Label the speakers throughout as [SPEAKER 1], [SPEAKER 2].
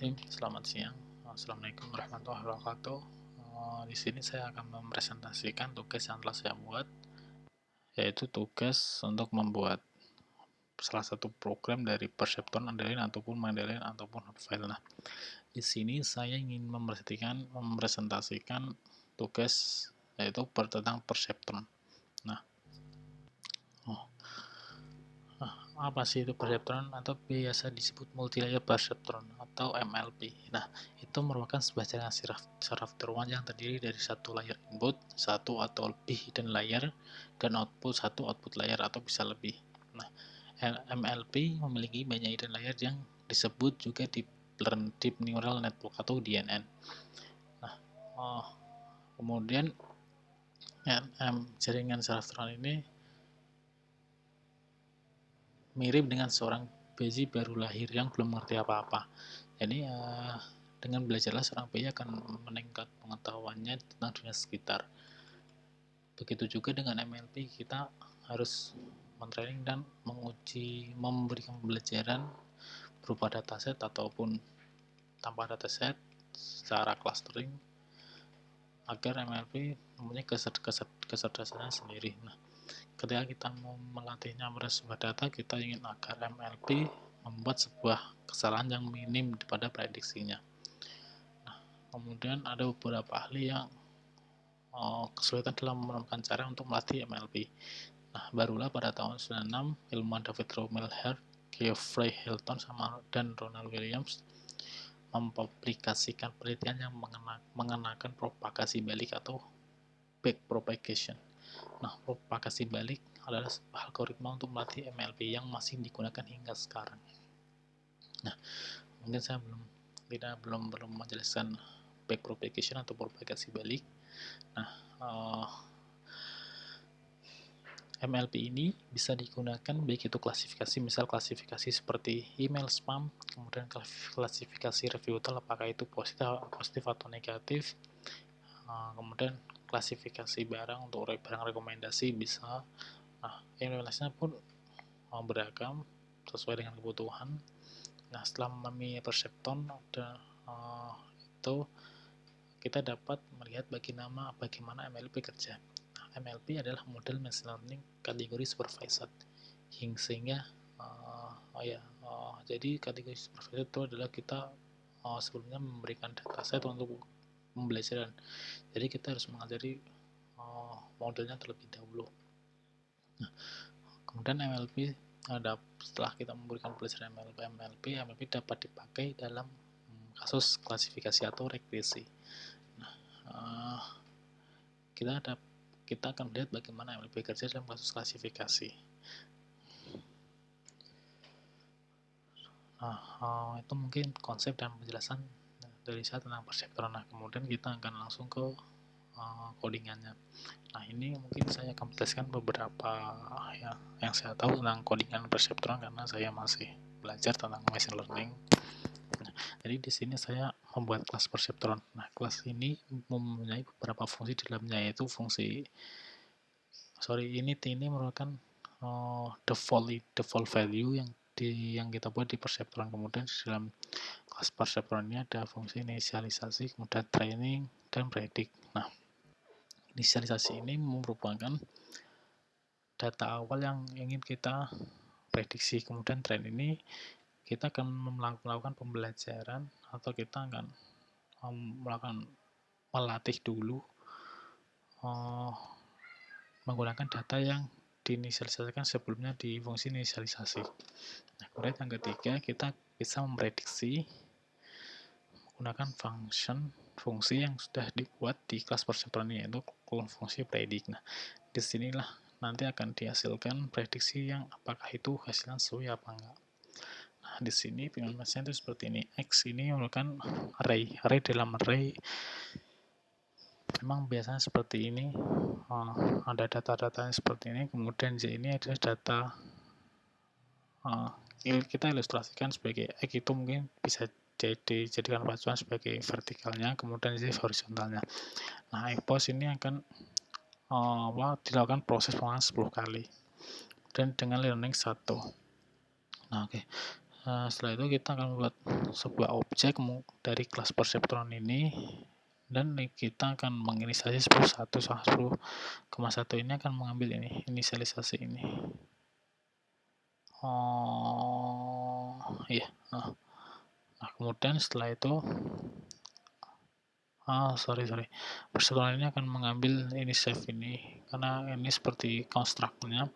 [SPEAKER 1] Bismillahirrahmanirrahim. Selamat siang. Assalamualaikum warahmatullahi wabarakatuh. Di sini saya akan mempresentasikan tugas yang telah saya buat, yaitu tugas untuk membuat salah satu program dari Perceptron, Andalin ataupun Mendeley ataupun Hotfile. Nah, di sini saya ingin mempresentasikan tugas yaitu tentang Perceptron. Nah, apa sih itu perceptron atau biasa disebut multilayer perceptron atau MLP. Nah, itu merupakan sebuah jaringan saraf terowongan yang terdiri dari satu layer input, satu atau lebih hidden layer, dan output satu output layer atau bisa lebih. Nah, MLP memiliki banyak hidden layer yang disebut juga Deep Neural Network atau DNN. Nah, kemudian jaringan saraf terowongan ini mirip dengan seorang bayi baru lahir yang belum mengerti apa-apa. Jadi dengan belajarlah seorang bayi akan meningkat pengetahuannya tentang dunia sekitar. Begitu juga dengan MLP, kita harus mentraining dan menguji, memberikan pembelajaran berupa dataset ataupun tanpa dataset secara clustering agar MLP mempunyai kecerdasan sendiri. Nah, ketika kita mau melatihnya meres sebuah data, kita ingin agar MLP membuat sebuah kesalahan yang minim pada prediksinya. Nah, kemudian ada beberapa ahli yang kesulitan dalam menemukan cara untuk melatih MLP. Nah, barulah pada tahun 96 ilmuwan David Romelherd, Geoffrey Hilton, dan Ronald Williams mempublikasikan penelitian yang mengenakan propagasi balik atau backpropagation. Nah, propagasi balik adalah sebuah algoritma untuk melatih MLP yang masih digunakan hingga sekarang. Nah, mungkin saya belum menjelaskan backpropagation atau propagasi balik. Nah, MLP ini bisa digunakan baik itu klasifikasi, misal klasifikasi seperti email spam, kemudian klasifikasi review apakah itu positif atau negatif, kemudian klasifikasi barang untuk barang rekomendasi bisa. Nah, implementasinya pun beragam sesuai dengan kebutuhan. Nah, setelah memahami Perceptron itu kita dapat melihat bagaimana MLP kerja. Nah, MLP adalah model machine learning kategori supervised, sehingga jadi kategori supervised itu adalah kita sebelumnya memberikan dataset untuk pembelajaran. Jadi kita harus mengajari modelnya terlebih dahulu. Nah, kemudian MLP setelah kita memberikan pelajaran MLP dapat dipakai dalam kasus klasifikasi atau regresi. Nah, kita akan melihat bagaimana MLP kerja dalam kasus klasifikasi. Nah, itu mungkin konsep dan penjelasan dari saya tentang Perceptron. Nah, kemudian kita akan langsung ke codingannya. Nah, ini mungkin saya akan menjelaskan beberapa yang saya tahu tentang codingan Perceptron karena saya masih belajar tentang machine learning. Nah, jadi di sini saya membuat kelas Perceptron. Nah, kelas ini mempunyai beberapa fungsi di dalamnya, yaitu fungsi init ini merupakan default value yang kita buat di Perceptron. Kemudian di dalam kelas Perceptron ini ada fungsi inisialisasi, kemudian training dan predict. Nah, inisialisasi ini merupakan data awal yang ingin kita prediksi. Kemudian train ini kita akan melakukan pembelajaran atau kita akan melatih dulu menggunakan data yang diinisialisasikan sebelumnya di fungsi inisialisasi. Nah, kemudian yang ketiga, kita bisa memprediksi menggunakan fungsi yang sudah dibuat di kelas Perceptron ini, yaitu fungsi predict. Nah, disinilah nanti akan dihasilkan prediksi yang apakah itu hasilnya sesuai apa enggak. Nah, di sini implementasinya itu seperti ini. X ini merupakan array dalam array memang biasanya seperti ini, ada data-datanya seperti ini. Kemudian Z ini adalah data, kita ilustrasikan sebagai X itu mungkin bisa dijadikan pacuan sebagai vertikalnya, kemudian Z horizontalnya. Nah, EPOS ini akan dilakukan proses pengulangan 10 kali dan dengan learning 1. Nah, oke. Setelah itu kita akan membuat sebuah objek dari kelas Perceptron ini, dan kita akan menginisialisasi 10.1 ini akan mengambil ini, inisialisasi ini. Iya. Nah, kemudian setelah itu Perceptron ini akan mengambil ini save ini, karena ini seperti construct-nya.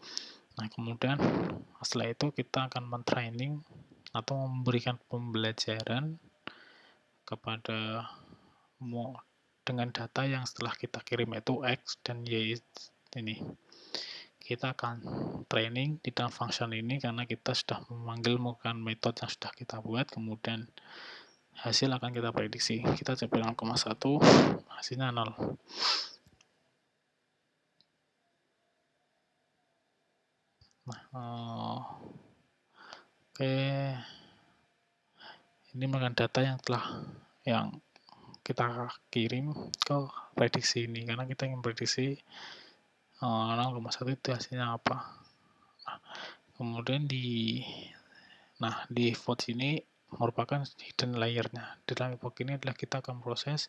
[SPEAKER 1] Nah, kemudian setelah itu kita akan mentraining atau memberikan pembelajaran kepada dengan data yang setelah kita kirim itu X dan Y ini. Kita akan training di dalam function ini karena kita sudah memanggil menggunakan metode yang sudah kita buat, kemudian hasil akan kita prediksi. Kita coba 0,1, hasilnya 0. Nah, oke. Ini merupakan data yang kita kirim ke prediksi ini, karena kita ingin prediksi 0,1 itu hasilnya apa. Nah, kemudian di vote ini merupakan hidden layer-nya. Di dalam epoch ini adalah kita akan proses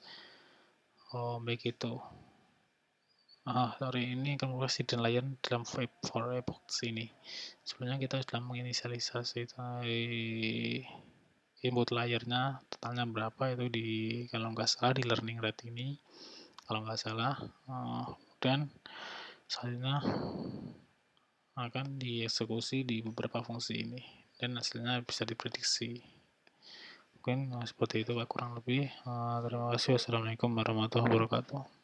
[SPEAKER 1] baik itu ini akan proses hidden layer dalam for epoch ini. Sebenarnya kita sudah menginisialisasi input layernya, totalnya berapa itu kalau nggak salah di learning rate ini, kalau nggak salah. Kemudian selanjutnya akan dieksekusi di beberapa fungsi ini dan hasilnya bisa diprediksi. Mungkin seperti itu Pak, kurang lebih. Terima kasih. Wassalamualaikum warahmatullahi wabarakatuh.